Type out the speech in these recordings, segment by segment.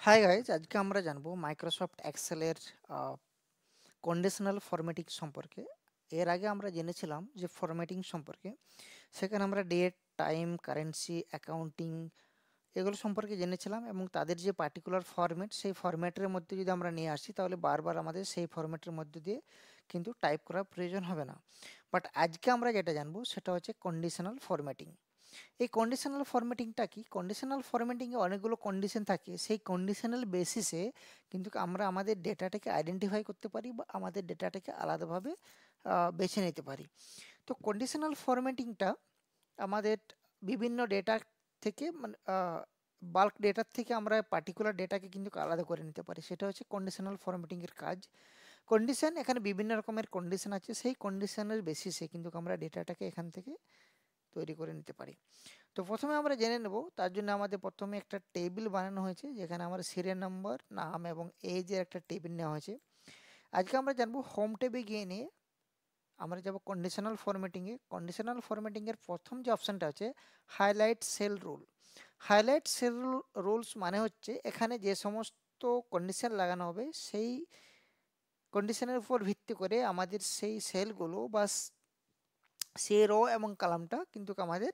Hi guys, আজকে আমরা জানবো মাইক্রোসফট এক্সেলের কন্ডিশনাল ফরম্যাটিং সম্পর্কে। এর আগে আমরা জেনেছিলাম যে ফরম্যাটিং সম্পর্কে, সেখানে আমরা ডেট, টাইম, কারেন্সি, অ্যাকাউন্টিং এগুলো সম্পর্কে জেনেছিলাম এবং তাদের যে পার্টিকুলার ফরম্যাট, সেই ফরম্যাটের মধ্যে যদি আমরা নিয়ে আসি তাহলে বারবার আমাদের সেই ফরম্যাটের মধ্যে দিয়ে কিন্তু টাইপ করার প্রয়োজন হবে না। বাট আজকে আমরা যেটা জানবো সেটা হচ্ছে কন্ডিশনাল ফরম্যাটিং। এই কন্ডিশনাল ফরম্যাটিংটা কি? কন্ডিশনাল ফরম্যাটিংয়ে অনেকগুলো কন্ডিশন থাকে, সেই কন্ডিশনাল বেসিসে কিন্তু আমরা আমাদের ডেটাটাকে আইডেন্টিফাই করতে পারি বা আমাদের ডেটাটাকে আলাদাভাবে বেছে নিতে পারি। তো কন্ডিশনাল ফরম্যাটিংটা আমাদের বিভিন্ন ডেটা থেকে মানে বাল্ক ডেটার থেকে আমরা পার্টিকুলার ডেটাকে কিন্তু আলাদা করে নিতে পারি, সেটা হচ্ছে কন্ডিশনাল ফরম্যাটিংয়ের কাজ। কন্ডিশন, এখানে বিভিন্ন রকমের কন্ডিশন আছে, সেই কন্ডিশনের বেসিসে কিন্তু আমরা ডেটাটাকে এখান থেকে তৈরি করে নিতে পারি। তো প্রথমে আমরা জেনে নেব, তার জন্য আমাদের প্রথমে একটা টেবিল বানানো হয়েছে যেখানে আমরা সিরিয়াল নাম্বার, নাম এবং এজের একটা টেবিল নেওয়া হয়েছে। আজকে আমরা জানবো হোম ট্যাবে গিয়ে নিয়ে আমরা যাব কন্ডিশনাল ফরম্যাটিংয়ে। কন্ডিশনাল ফরম্যাটিংয়ের প্রথম যে অপশানটা আছে highlight sell rule. Highlight cell rules মানে হচ্ছে এখানে যে সমস্ত কন্ডিশন লাগানো হবে সেই কন্ডিশনের উপর ভিত্তি করে আমাদের সেই সেলগুলো বা সে রো এবং কালামটা কিন্তু আমাদের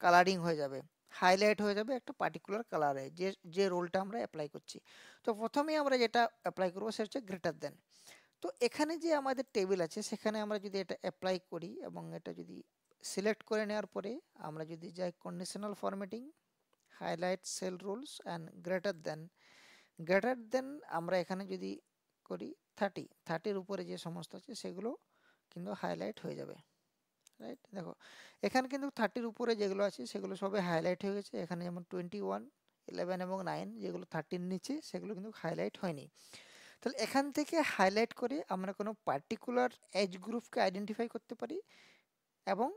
কালারিং হয়ে যাবে, হাইলাইট হয়ে যাবে একটা পার্টিকুলার কালারে, যে যে রোলটা আমরা অ্যাপ্লাই করছি। তো প্রথমেই আমরা যেটা অ্যাপ্লাই করবো সেটা হচ্ছে গ্রেটার দেন। তো এখানে যে আমাদের টেবিল আছে সেখানে আমরা যদি এটা অ্যাপ্লাই করি এবং এটা যদি সিলেক্ট করে নেওয়ার পরে আমরা যদি যাই conditional formatting, highlight cell rules and greater than আমরা এখানে যদি করি 30-30-র উপরে যে সমস্ত আছে সেগুলো কিন্তু হাইলাইট হয়ে যাবে। রাইট, দেখো এখানে কিন্তু 30-র উপরে যেগুলো আছে সেগুলো সবে হাইলাইট হয়ে গেছে। এখানে যেমন 21, 11 এবং 9 যেগুলো 30-র নিচে সেগুলো কিন্তু হাইলাইট হয়নি। তাহলে এখান থেকে হাইলাইট করে আমরা কোনো পার্টিকুলার এজ গ্রুপকে আইডেন্টিফাই করতে পারি এবং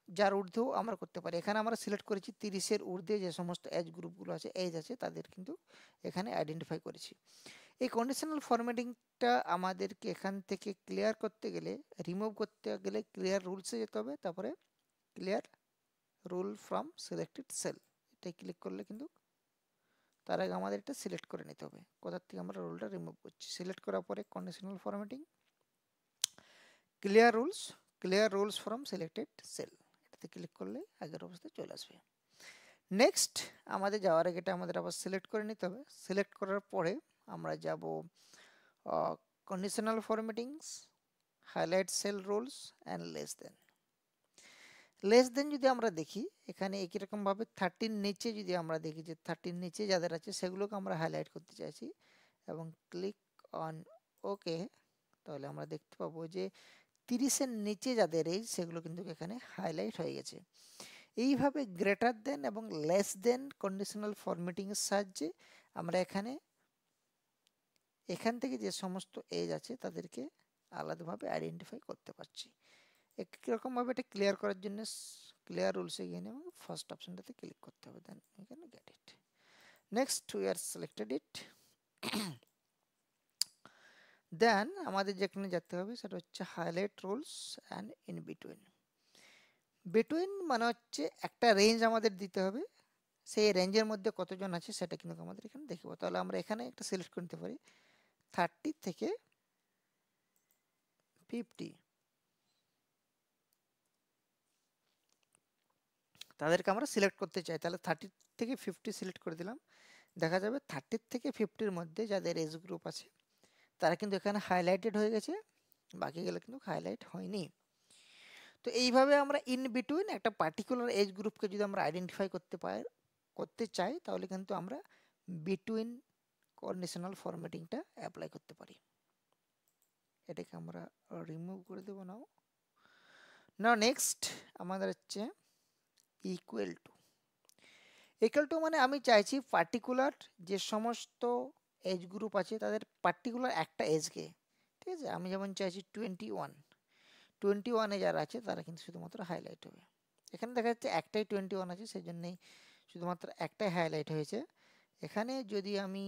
যার ঊর্ধ্বেও আমরা করতে পারি। এখানে আমরা সিলেক্ট করেছি 30-এর ঊর্ধ্বে যে সমস্ত এজ গ্রুপগুলো আছে, এজ আছে, তাদের কিন্তু এখানে আইডেন্টিফাই করেছি। এই কন্ডিশনাল ফরম্যাটিংটা আমাদেরকে এখান থেকে ক্লিয়ার করতে গেলে, রিমুভ করতে গেলে ক্লিয়ার রুলসে যেতে হবে, তারপরে clear rule from selected sell এটাই ক্লিক করলে কিন্তু তার আগে আমাদের এটা সিলেক্ট করে নিতে হবে কোথার থেকে আমরা রুলটা রিমুভ করছি। সিলেক্ট করার পরে conditional formatting, clear rules from selected sell, এটাতে ক্লিক করলে আগের অবস্থায় চলে আসবে। নেক্সট আমাদের যাওয়ার আগে এটা আমাদের আবার সিলেক্ট করে নিতে হবে। সিলেক্ট করার পরে আমরা যাব conditional formattings, highlight cell rules and less than যদি আমরা দেখি এখানে একই রকমভাবে 30-র নিচে যদি আমরা দেখি যে 30-র নিচে যাদের আছে সেগুলোকে আমরা হাইলাইট করতে চাইছি এবং ক্লিক অন ওকে, তাহলে আমরা দেখতে পাবো যে 30-এর নিচে যাদের এই সেগুলো কিন্তু এখানে হাইলাইট হয়ে গেছে। এইভাবে গ্রেটার দেন এবং লেস দেন কন্ডিশনাল ফরম্যাটিংয়ের সাহায্যে আমরা এখান থেকে যে সমস্ত এজ আছে তাদেরকে আলাদাভাবে আইডেন্টিফাই করতে পারছি। একই রকমভাবে এটা ক্লিয়ার করার জন্য ক্লিয়ার রুলসে গিয়ে নিয়ে আমাকে ফার্স্ট অপশনটাতে ক্লিক করতে হবে, then we can get it. Next we are selected it. Then আমাদের যেখানে যেতে হবে সেটা হচ্ছে highlight rules and in between মানে হচ্ছে একটা রেঞ্জ আমাদের দিতে হবে, সেই রেঞ্জের মধ্যে কতজন আছে সেটা কিন্তু আমাদের এখানে দেখব। তাহলে আমরা এখানে একটা সিলেক্ট করে নিতে পারি 30 থেকে 50, তাদেরকে আমরা সিলেক্ট করতে চাই। তাহলে 30 থেকে 50 সিলেক্ট করে দিলাম। দেখা যাবে 30 থেকে 50-র মধ্যে যাদের এজ গ্রুপ আছে তারা কিন্তু এখানে হাইলাইটেড হয়ে গেছে, বাকিগুলো কিন্তু হাইলাইট হয়নি। তো এইভাবে আমরা ইন বিটুইন একটা পার্টিকুলার এজ গ্রুপকে যদি আমরা আইডেন্টিফাই করতে চাই তাহলে কিন্তু আমরা বিটুইন কন্ডিশনাল ফরম্যাটিংটা অ্যাপ্লাই করতে পারি। এটাকে আমরা রিমুভ করে দেবো নাও। নেক্সট আমাদের হচ্ছে ইকুয়াল টু। মানে আমি চাইছি পার্টিকুলার যে সমস্ত এজ গ্রুপ আছে তাদের পার্টিকুলার একটা এজকে, ঠিক আছে। আমি যেমন চাইছি 21 যারা আছে তারা কিন্তু শুধুমাত্র হাইলাইট হবে। এখানে দেখা যাচ্ছে একটাই 21 আছে, সেই জন্যই শুধুমাত্র একটাই হাইলাইট হয়েছে। এখানে যদি আমি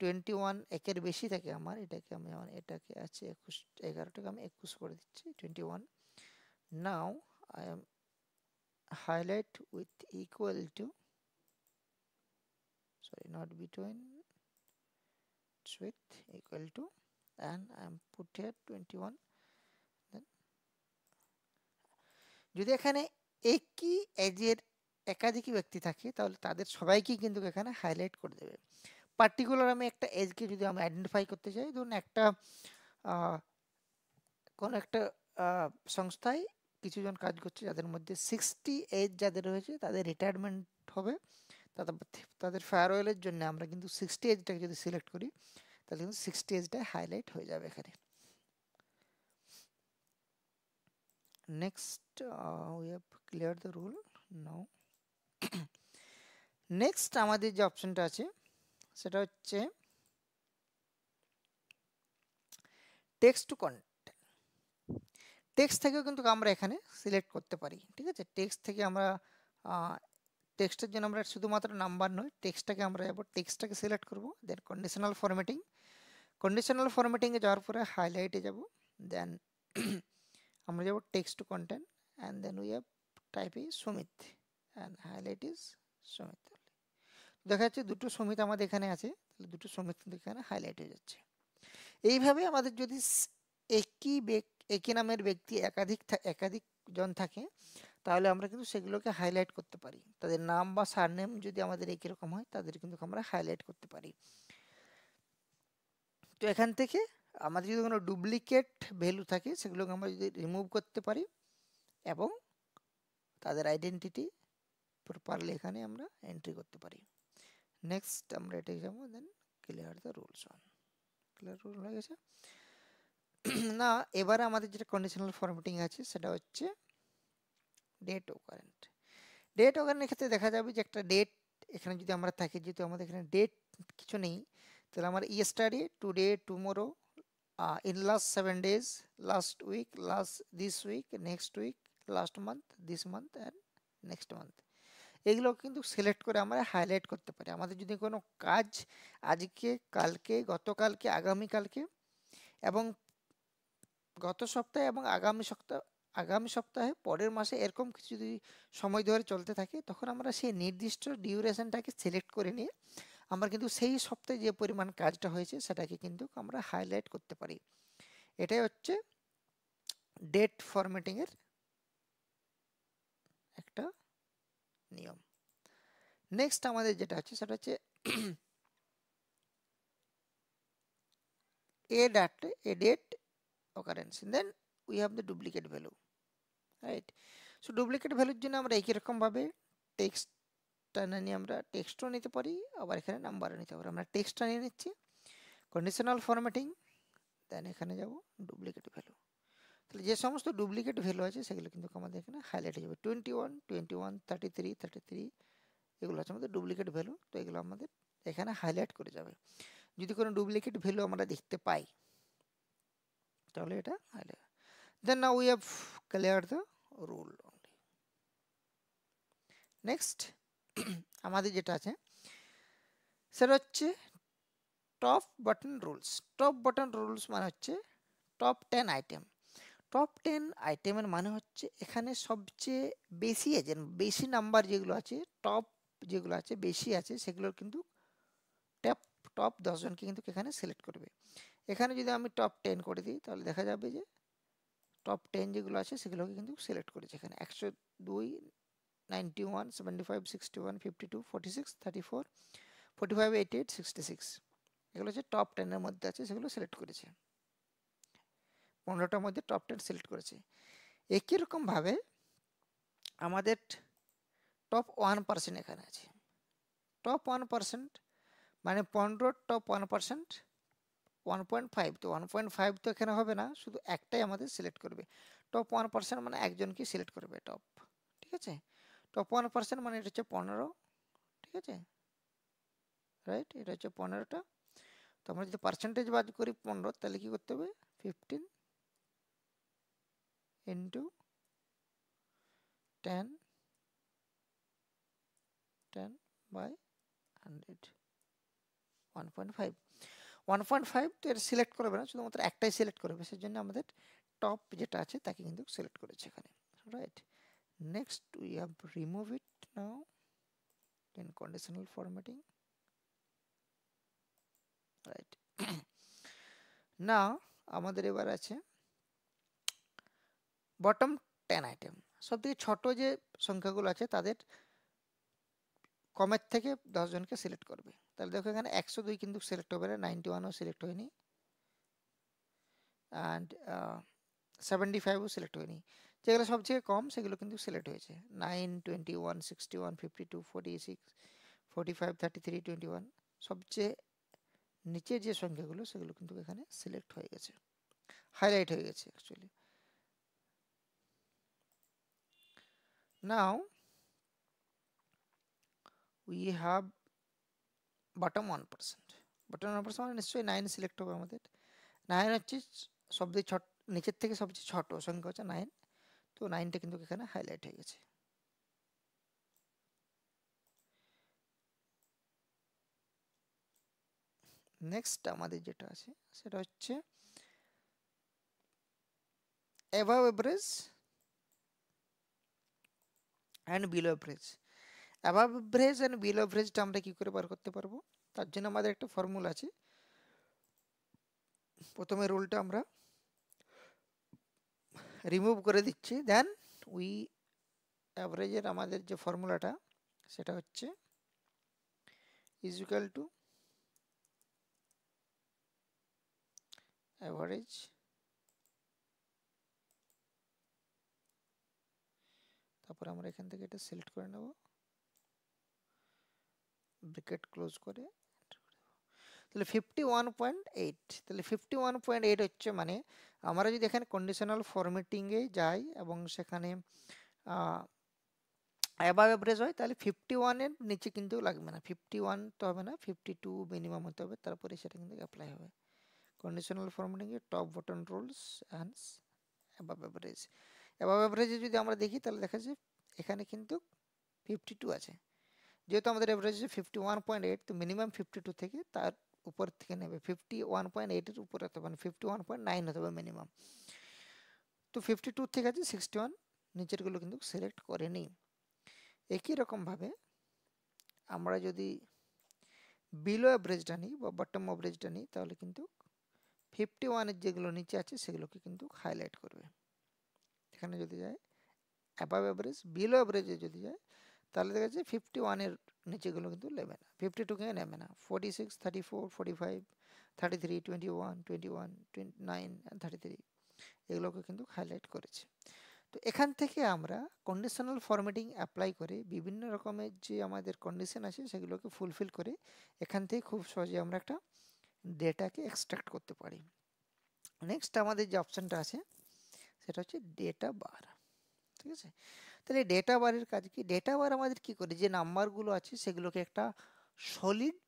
21 একের বেশি থাকে আমার, এটাকে আমি এটাকে আছে 21, 11টাকে আমি 21 করে দিচ্ছি 21। Now I am highlight with equal to sorry, not between, it's width equal to, and I am put here 21. Then যদি এখানে একই এজের একাধিক ব্যক্তি থাকে তাহলে তাদের সবাইকে কিন্তু এখানে হাইলাইট করে দেবে। পার্টিকুলার আমি একটা এজকে যদি আমি আইডেন্টিফাই করতে চাই, ধরুন একটা কোন একটা সংস্থায় কিছুজন কাজ করছে যাদের মধ্যে 60 এজ যাদের রয়েছে তাদের রিটায়ারমেন্ট হবে, তাদের ফেয়ারওয়েলের জন্য আমরা কিন্তু 60 এজটাকে যদি সিলেক্ট করি তাহলে কিন্তু 60 এজটা হাইলাইট হয়ে যাবে এখানে। Next we have clear the rule now. Next আমাদের যে অপশনটা আছে সেটা হচ্ছে টেক্সট টু কন্টেন্ট। টেক্সট থেকেও কিন্তু আমরা এখানে সিলেক্ট করতে পারি, ঠিক আছে। টেক্সট থেকে আমরা টেক্সটের জন্য আমরা শুধুমাত্র নাম্বার নয়, টেক্সটটাকে আমরা যাবো, টেক্সটটাকে সিলেক্ট করবো, দেন কন্ডিশনাল ফরম্যাটিং, কন্ডিশনাল ফরম্যাটিংয়ে যাওয়ার পরে হাইলাইটে যাব, দেন আমরা যাব text to content, and then we have type is Sumit and highlight is Sumit. দেখা যাচ্ছে দুটো সুমিত আমাদের এখানে আছে, তাহলে দুটো সুমিত কিন্তু এখানে হাইলাইট হয়ে যাচ্ছে। এইভাবে আমাদের যদি একই নামের ব্যক্তি একাধিক জন থাকে তাহলে আমরা কিন্তু সেগুলোকে হাইলাইট করতে পারি, তাদের নাম বা সারনেম যদি আমাদের একই রকম হয় তাদের কিন্তু আমরা হাইলাইট করতে পারি। তো এখান থেকে আমাদের যদি কোনো ডুপ্লিকেট ভ্যালু থাকে সেগুলোকে আমরা যদি রিমুভ করতে পারি এবং তাদের আইডেন্টিটি প্রপারলি এখানে আমরা এন্ট্রি করতে পারি। নেক্সট আমরা এটাই যাবো, then clear the rules on. Clear rule হয়ে গেছে না। এবারে আমাদের যেটা কন্ডিশনাল ফরম্যাটিং আছে সেটা হচ্ছে ডেট ও কারেন্ট। ডেট ও কারেন্টের ক্ষেত্রে দেখা যাবে যে একটা ডেট এখানে যদি আমরা থাকি, যেহেতু আমাদের এখানে ডেট কিছু নেই, তাহলে আমার yesterday, today, tomorrow, in last 7 days, last week, this week, next week, last month, this month and next month, এগুলো কিন্তু সিলেক্ট করে আমরা হাইলাইট করতে পারি। আমাদের যদি কোনো কাজ আজকে, কালকে, গতকালকে, আগামীকালকে এবং গত সপ্তাহে এবং আগামী সপ্তাহে, পরের মাসে এরকম কিছু যদি সময় ধরে চলতে থাকে তখন আমরা সেই নির্দিষ্ট ডিউরেশনটাকে সিলেক্ট করে নিয়ে আমরা কিন্তু সেই সপ্তাহে যে পরিমাণ কাজটা হয়েছে সেটাকে কিন্তু আমরা হাইলাইট করতে পারি। এটাই হচ্ছে ডেট ফরম্যাটিং এর একটা নিয়ম। নেক্সট আমাদের যেটা আছে সেটা হচ্ছে a date occurrence, then we have the duplicate value, right? So duplicate ভ্যালুর জন্য আমরা একই রকম ভাবে টেক্সটটা নিয়ে আমরা টেক্সটও নিতে পারি, আবার এখানে নাম্বারও নিতে পারি। আমরা টেক্সটটা নিয়ে নিচ্ছি, কন্ডিশনাল ফরম্যাটিং, দেন এখানে যাব ডুপ্লিকেট ভ্যালু। তাহলে যে সমস্ত ডুপ্লিকেট ভ্যালু আছে সেগুলো কিন্তু আমাদের এখানে হাইলাইট হয়ে যাবে। 21, 21, 33, 33 এগুলো হচ্ছে আমাদের ডুপ্লিকেট ভ্যালু, তো এগুলো আমাদের এখানে হাইলাইট করে যাবে। যদি কোনো ডুপ্লিকেট ভ্যালু আমরা দেখতে পাই তাহলে এটা highlight. Then now we have clear the rule only. Next আমাদের যেটা আছে সেটা হচ্ছে top button rules. Top button rules মানে হচ্ছে টপ 10 আইটেম। টপ 10 আইটেমের মানে হচ্ছে এখানে সবচেয়ে বেশি এজেন্ট, বেশি নাম্বার যেগুলো আছে, টপ যেগুলো আছে বেশি আছে সেগুলোর কিন্তু টপ 10 জনকে কিন্তু এখানে সিলেক্ট করবে। এখানে যদি আমি টপ 10 করে দিই তাহলে দেখা যাবে যে টপ 10 যেগুলো আছে সেগুলোকে কিন্তু সিলেক্ট করেছে। এখানে 102, 91, 75, 61, 52, 46, 34, 45, 88, 66 এগুলো হচ্ছে টপ 10 এর মধ্যে আছে, সেগুলো সিলেক্ট করেছে। 15টার মধ্যে টপ 10 সিলেক্ট করেছে। একই রকম ভাবে আমাদের টপ 1% এখানে আছে। টপ 1% মানে 15 টপ 1%, 1.5, তো 1.5 তো এখানে হবে না, শুধু একটাই আমাদের সিলেক্ট করবে। টপ 1% মানে একজনকে সিলেক্ট করবে টপ, ঠিক আছে। টপ 1% মানে এটা হচ্ছে 15, ঠিক আছে, রাইট, এটা হচ্ছে 15টা। তো আমরা যদি পার্সেন্টেজ বাদ করি 15 তাহলে কি করতে হবে, 15 ইন্টু 10 বাই 100, 1.5। 1.5 তো এটা সিলেক্ট করবে না, শুধুমাত্র একটাই সিলেক্ট করবে, সেজন্য আমাদের টপ যেটা আছে তাকে কিন্তু সিলেক্ট করেছে এখানে, right. Next we have remove it now in conditional formatting, right. না, আমাদের এবার আছে বটম 10 আইটেম। সব থেকে ছোট যে সংখ্যাগুলো আছে তাদের কমের থেকে 10 জনকে সিলেক্ট করবে। তাহলে দেখো এখানে 102 কিন্তু সিলেক্ট হবে না, 91ও সিলেক্ট হয়নি, অ্যান্ড 75ও সিলেক্ট হয়নি। যেগুলো সবচেয়ে কম সেগুলো কিন্তু সিলেক্ট হয়েছে, 9, 21, 61, 52, 46, 45, 33, 21। সবচেয়ে নিচে যে সংখ্যাগুলো সেগুলো কিন্তু এখানে সিলেক্ট হয়ে গেছে, হাইলাইট হয়ে গেছে actually. Now we have bottom 1%। Bottom 1% মানে নিশ্চয়ই 9 সিলেক্ট হবে আমাদের। 9 হচ্ছে সবচেয়ে ছোট, নিচের থেকে সবচেয়ে ছোট সংখ্যা হচ্ছে 9। তো 9টা কিন্তু এখানে হাইলাইট হয়ে গেছে। নেক্সট আমাদের যেটা আছে সেটা হচ্ছে above average and below average. Above average and below এভারেজটা আমরা কি করে বার করতে পারবো? তার জন্য আমাদের একটা ফর্মুলা আছে। প্রথমে রুলটা আমরা রিমুভ করে দিচ্ছি, দেন উই অ্যাভারেজের আমাদের যে ফর্মুলাটা সেটা হচ্ছে ইজ ইকুয়াল টু অ্যাভারেজ তারপর আমরা এখান থেকে এটা সিলেক্ট করে নেব, ব্র্যাকেট ক্লোজ করে। তাহলে 51.8, তাহলে 51.8 হচ্ছে মানে আমরা যদি এখানে কন্ডিশনাল ফরম্যাটিংয়ে যাই এবং সেখানে অ্যাবাভ এভারেজ হয় তাহলে 51-এর নিচে কিন্তু লাগবে না, 51 তো হবে না, 52 মিনিমাম হতে হবে, তারপরে সেটা কিন্তু অ্যাপ্লাই হবে। কন্ডিশনাল ফরম্যাটিংয়ে top bottom rules and above average. Above এভারেজে যদি আমরা দেখি তাহলে দেখা যায় এখানে কিন্তু 52 আছে, যেহেতু আমাদের এভারেজ 51.8, তো মিনিমাম 52 থেকে তার উপর থেকে নেবে, 51.8-এর উপরে হতে পারে, 51.9 হতে পারে মিনিমাম। তো 52 থেকে আছে 61, নিচেরগুলো কিন্তু সিলেক্ট করেনি। একই রকমভাবে আমরা যদি বিলো অ্যাভারেজটা নিই বা বটম অ্যাভারেজটা নিই তাহলে কিন্তু 51-এর যেগুলো নিচে আছে সেগুলোকে কিন্তু হাইলাইট করবে। এখানে যদি যায় অ্যাবাভ অ্যাভারেজ, বিলো অ্যাভারেজে যদি যায় তাহলে দেখা যাচ্ছে 51-এর নিচেগুলো কিন্তু নেবে না, 52-কে নেবে না, 46, 34, 45, 33, 21, 21, 29 অ্যান্ড 33 এগুলোকে কিন্তু হাইলাইট করেছে। তো এখান থেকে আমরা কন্ডিশনাল ফরম্যাটিং অ্যাপ্লাই করে বিভিন্ন রকমের যে আমাদের কন্ডিশন আছে সেগুলোকে ফুলফিল করে এখান থেকে খুব সহজে আমরা একটা ডেটাকে এক্সট্রাক্ট করতে পারি। নেক্সট আমাদের যে অপশানটা আছে সেটা হচ্ছে ডেটা বার। ঠিক আছে, তাহলে ডেটা বারের কাজ কি? ডেটা বার আমাদের কি করে, যে নাম্বারগুলো আছে সেগুলোকে একটা সলিড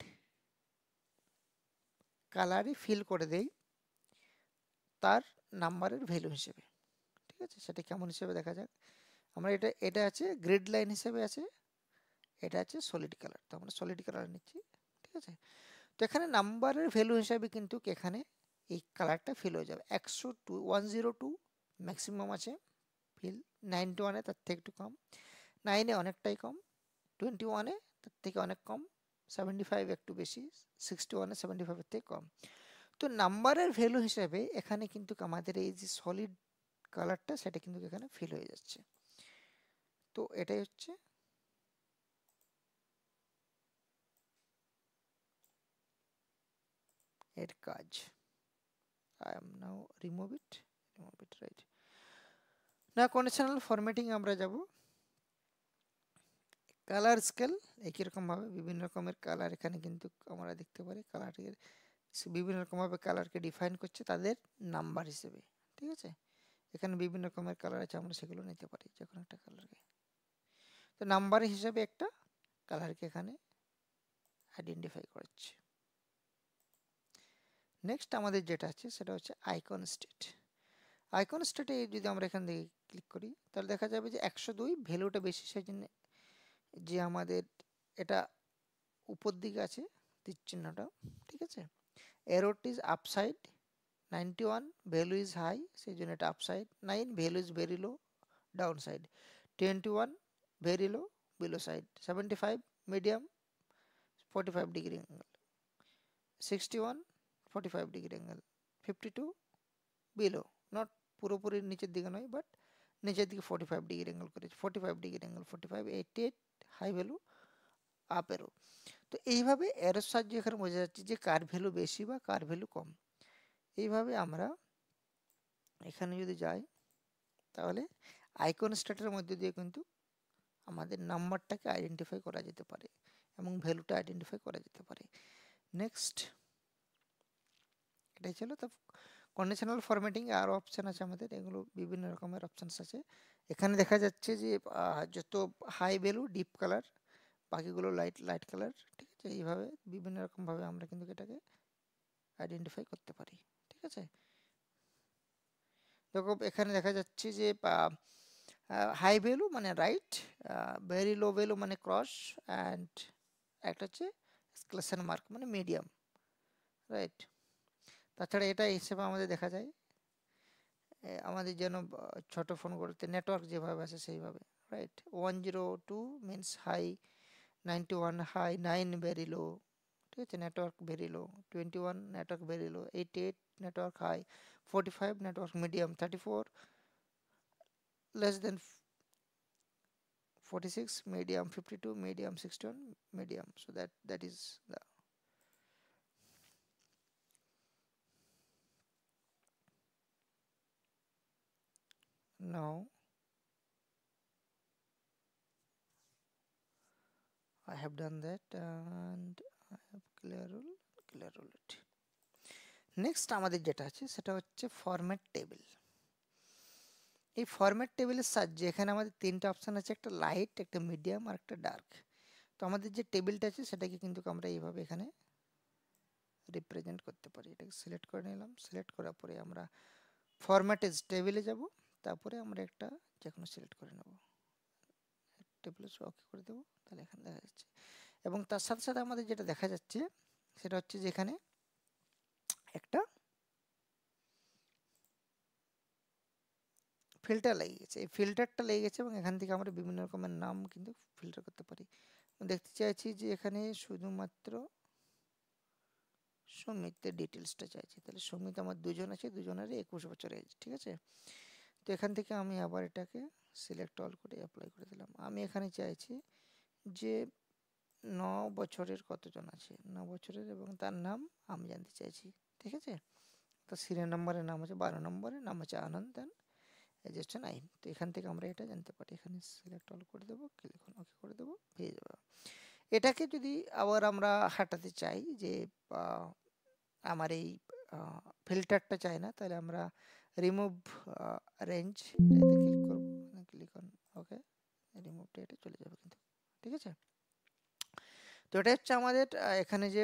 কালারে ফিল করে দেই তার নাম্বারের ভ্যালু হিসেবে। ঠিক আছে, সেটা কেমন হিসেবে দেখা যাক। আমরা এটা আছে গ্রিড লাইন হিসেবে আছে, এটা আছে সলিড কালার, তো আমরা সলিড কালার নিচ্ছি। ঠিক আছে, তো এখানে নাম্বারের ভ্যালু হিসাবে কিন্তু এখানে এই কালারটা ফিল হয়ে যাবে। 102, 102 ম্যাক্সিমাম আছে ফিল, 91-এ তার থেকে একটু কম, 9-এ অনেকটাই কম, 21-এ তার থেকে অনেক কম, 75 একটু বেশি, 61-এ 75-এর থেকে কম। তো নাম্বারের ভ্যালু হিসাবে এখানে কিন্তু আমাদের এই যে সলিড কালারটা সেটা কিন্তু এখানে ফিল হয়ে যাচ্ছে। তো এটাই হচ্ছে এর কাজ। I am now remove it, right. না কন্ডিশনাল ফরম্যাটিং আমরা যাব। কালার স্কেল একই রকমভাবে বিভিন্ন রকমের কালার এখানে কিন্তু আমরা দেখতে পারি, কালারের বিভিন্ন রকমভাবে কালারকে ডিফাইন করছে তাদের নাম্বার হিসেবে। ঠিক আছে, এখানে বিভিন্ন রকমের কালার আছে, আমরা সেগুলো নিতে পারি যে কোনো একটা কালারকে। তো নাম্বার হিসেবে একটা কালারকে এখানে আইডেন্টিফাই করছে। নেক্সট আমাদের যেটা আছে সেটা হচ্ছে আইকন স্টেট। আইকন স্টেটে যদি আমরা এখান থেকে ক্লিক করি তাহলে দেখা যাবে যে 102 ভ্যালুটা বেশি, সেই জন্য যে আমাদের এটা উপর দিকে আছে তীর চিহ্নটা। ঠিক আছে, এরোটি is upside, 91 value is high সেই জন্য এটা upside, 9 value is very low down side, 21 very low below side, 75 medium, 45 degree angle, 61 45 degree angle, 52 below, not পুরোপুরি নিচের দিকে নয়, বাট নিচের দিকে 45 ডিগ্রি অ্যাঙ্গেল করেছে, 45 degree angle, 45, 88 high value, up arrow. তো এইভাবে এরোর সাহায্যে এখানে বোঝা যাচ্ছে যে কার ভ্যালু বেশি বা কার ভ্যালু কম। এইভাবে আমরা এখানে যদি যাই তাহলে আইকন স্ট্যাটের মধ্যে দিয়ে কিন্তু আমাদের নাম্বারটাকে আইডেন্টিফাই করা যেতে পারে এবং ভ্যালুটা আইডেন্টিফাই করা যেতে পারে। নেক্সট, এটাই ছিল। তো কন্ডিশনাল ফরম্যাটিং আরও অপশান আছে আমাদের, এগুলো বিভিন্ন রকমের অপশানস আছে। এখানে দেখা যাচ্ছে যে যত হাই ভ্যালু ডিপ কালার, বাকিগুলো লাইট লাইট কালার, ঠিক আছে। এইভাবে বিভিন্ন রকমভাবে আমরা কিন্তু এটাকে আইডেন্টিফাই করতে পারি, ঠিক আছে। দেখো এখানে দেখা যাচ্ছে যে হাই ভ্যালু মানে রাইট, ভেরি লো ভ্যালু মানে ক্রস, অ্যান্ড একটা হচ্ছে এক্সক্লেমেশন মার্ক মানে মিডিয়াম, রাইট। তাছাড়া এটা হিসেবে আমাদের দেখা যায় আমাদের যেন ছোট ফোনগুলোতে নেটওয়ার্ক যেভাবে আছে সেইভাবে, right. 102 means high, 91 high, 9 very low, ঠিক আছে, network very low, 21 network very low, 88 network high, 45 network medium, 34 less than 46 medium, 52 medium, 61 medium. So that is the now I have done that and I have clear rule it. Next আমাদের যেটা আছে সেটা হচ্ছে format table. এই format টেবিলের সাহায্যে এখানে আমাদের তিনটা অপশন আছে, একটা লাইট, একটা মিডিয়াম আর একটা ডার্ক। তো আমাদের যে টেবিলটা আছে সেটাকে কিন্তু আমরা এইভাবে এখানে রিপ্রেজেন্ট করতে পারি। এটাকে সিলেক্ট করে নিলাম, সিলেক্ট করার পরে আমরা ফরম্যাটেজ টেবিলে যাব, তারপরে আমরা একটা যে কোনো সিলেক্ট করে নেব, টেবিলে ওকে করে দেবো, তাহলে এখানে দেখা যাচ্ছে। এবং তার সাথে সাথে আমাদের যেটা দেখা যাচ্ছে সেটা হচ্ছে যে এখানে একটা ফিল্টার লেগে গেছে, এই ফিল্টারটা লেগে গেছে এবং এখান থেকে আমরা বিভিন্ন রকমের নাম কিন্তু ফিল্টার করতে পারি। দেখতে চাইছি যে এখানে শুধুমাত্র সমিতের ডিটেলসটা চাইছি, তাহলে সমিত আমার দুজন আছে, দুজনেরই 21 বছর এজ, ঠিক আছে। তো এখান থেকে আমি আবার এটাকে সিলেক্ট অল করে অ্যাপ্লাই করে দিলাম। আমি এখানে চাইছি যে 9 বছরের কতজন আছে, 9 বছরের, এবং তার নাম আমি জানতে চাইছি, ঠিক আছে। তো সিরিয়াল নম্বরের নাম আছে 12 নম্বরের নাম আছে আনন্দ, দেন এজ হচ্ছে 9। তো এখান থেকে আমরা এটা জানতে পারি। এখানে সিলেক্ট অল করে দেবো, ক্লিক অন ওকে করে দেবো, পেয়ে যাবো। এটাকে যদি আবার আমরা হাঁটাতে চাই যে আমার এই ফিল্টারটা চাই না, তাহলে আমরা রিমুভ রেঞ্জ এটাতে ক্লিক করব, ক্লিক অন ওকে, রিমুভটা এটা চলে যাবে কিন্তু, ঠিক আছে। তো এটা হচ্ছে আমাদের এখানে যে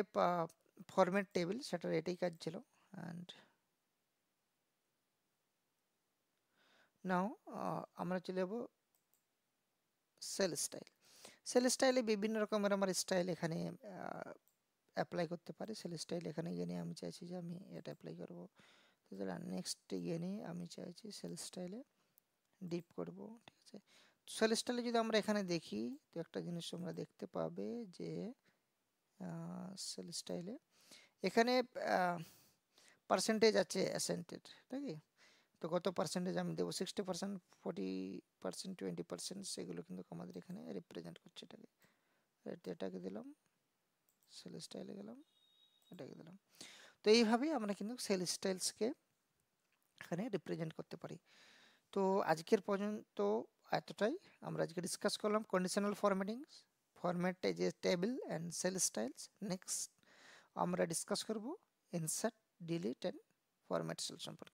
ফরম্যাট টেবিল সেটার এটাই কাজ ছিল। অ্যান্ড নাও আমরা চলে যাব সেল স্টাইল। সেল স্টাইলে বিভিন্ন রকমের আমার স্টাইল এখানে অ্যাপ্লাই করতে পারি। সেল স্টাইল এখানে গিয়ে নিয়ে আমি চাইছি যে আমি এটা অ্যাপ্লাই করব, তাহলে নেক্সটে গিয়ে নিয়ে আমি চাইছি সেল স্টাইলে ডিপ করব, ঠিক আছে। সেল স্টাইলে যদি আমরা এখানে দেখি তো একটা জিনিস তোমরা দেখতে পাবে যে সেল স্টাইলে এখানে পার্সেন্টেজ আছে অ্যাসেন্টেড, নাকি। তো কত পার্সেন্টেজ আমি দেবো, 60%, 40%, 20%, সেগুলো কিন্তু আমাদের এখানে রিপ্রেজেন্ট করছে। এটাকে এটাকে দিলাম, সেল স্টাইলে গেলাম, এটাকে দিলাম। তো এইভাবেই আমরা কিন্তু সেল স্টাইলসকে এখানে রিপ্রেজেন্ট করতে পারি। তো আজকের পর্যন্ত এতটাই আমরা আজকে ডিসকাস করলাম কন্ডিশনাল ফরম্যাটিং, ফরম্যাট যে table and cell styles. Next আমরা ডিসকাস করব insert, delete and format cell সম্পর্কে।